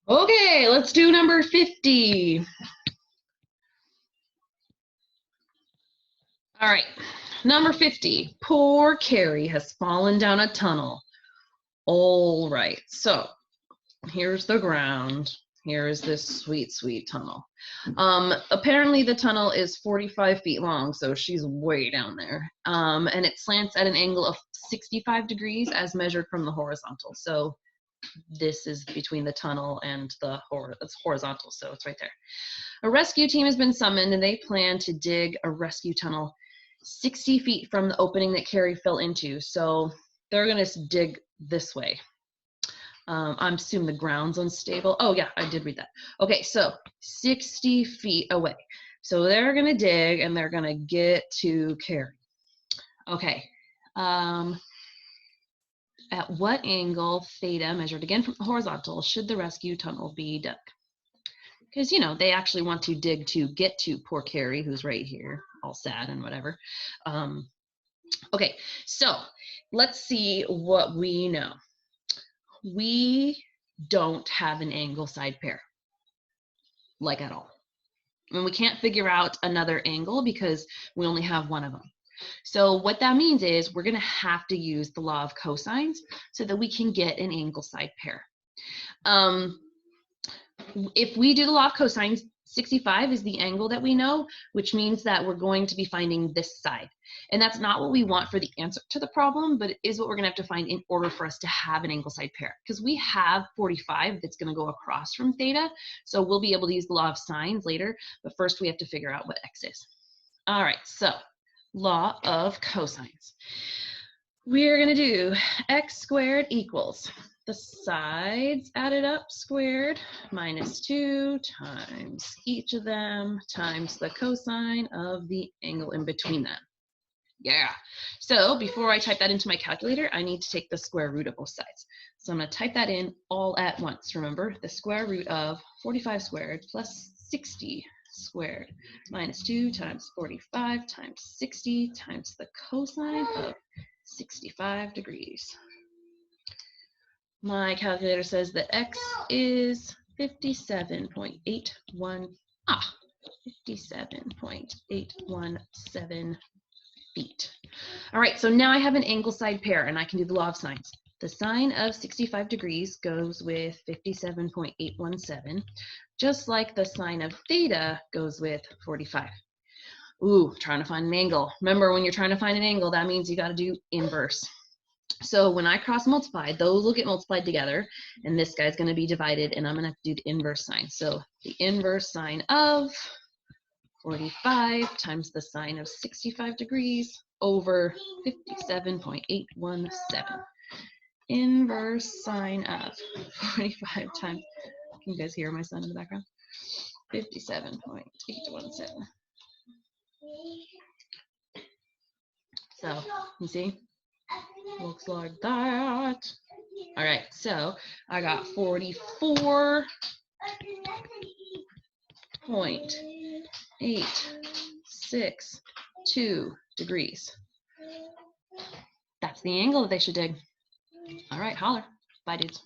Okay, let's do number 50. All right, number 50. Poor Carrie has fallen down a tunnel. All right, so here's the ground. Here is this sweet, sweet tunnel. Apparently the tunnel is 45 feet long, so she's way down there. And it slants at an angle of 65 degrees as measured from the horizontal. So this is between the tunnel and the it's horizontal, so it's right there. A rescue team has been summoned, and they plan to dig a rescue tunnel 60 feet from the opening that Carrie fell into. So they're going to dig this way. I'm assuming the ground's unstable. Oh, yeah, I did read that. Okay, so 60 feet away. So they're going to dig, and they're going to get to Carrie. Okay. At what angle, theta, measured again from the horizontal, should the rescue tunnel be dug? Because, you know, they actually want to dig to get to poor Carrie, who's right here, all sad and whatever. Okay, so let's see what we know. We don't have an angle side pair, like at all. And we can't figure out another angle because we only have one of them. So what that means is we're going to have to use the law of cosines so that we can get an angle side pair. If we do the law of cosines, 65 is the angle that we know, which means that we're going to be finding this side. And that's not what we want for the answer to the problem, but it is what we're going to have to find in order for us to have an angle side pair. Because we have 45 that's going to go across from theta, so we'll be able to use the law of sines later, but first we have to figure out what x is. All right, so law of cosines. We're going to do x squared equals the sides added up squared minus 2 times each of them times the cosine of the angle in between them. Yeah. So before I type that into my calculator, I need to take the square root of both sides. So I'm going to type that in all at once. Remember, the square root of 45 squared plus 60 squared minus 2 times 45 times 60 times the cosine of 65 degrees. My calculator says that x is 57.81, 57.817 feet. All right, so now I have an angle side pair and I can do the law of sines. The sine of 65 degrees goes with 57.817, just like the sine of theta goes with 45. Ooh, trying to find an angle. Remember, when you're trying to find an angle, that means you got to do inverse. So when I cross multiply, those will get multiplied together, and this guy's going to be divided, and I'm going to have to do the inverse sign. So the inverse sine of 45 times the sine of 65 degrees over 57.817. Inverse sine of 45 times, can you guys hear my son in the background? 57.817. So, you see? Looks like that. All right, so I got 44.862 degrees. That's the angle that they should dig. All right, holler. Bye, dudes.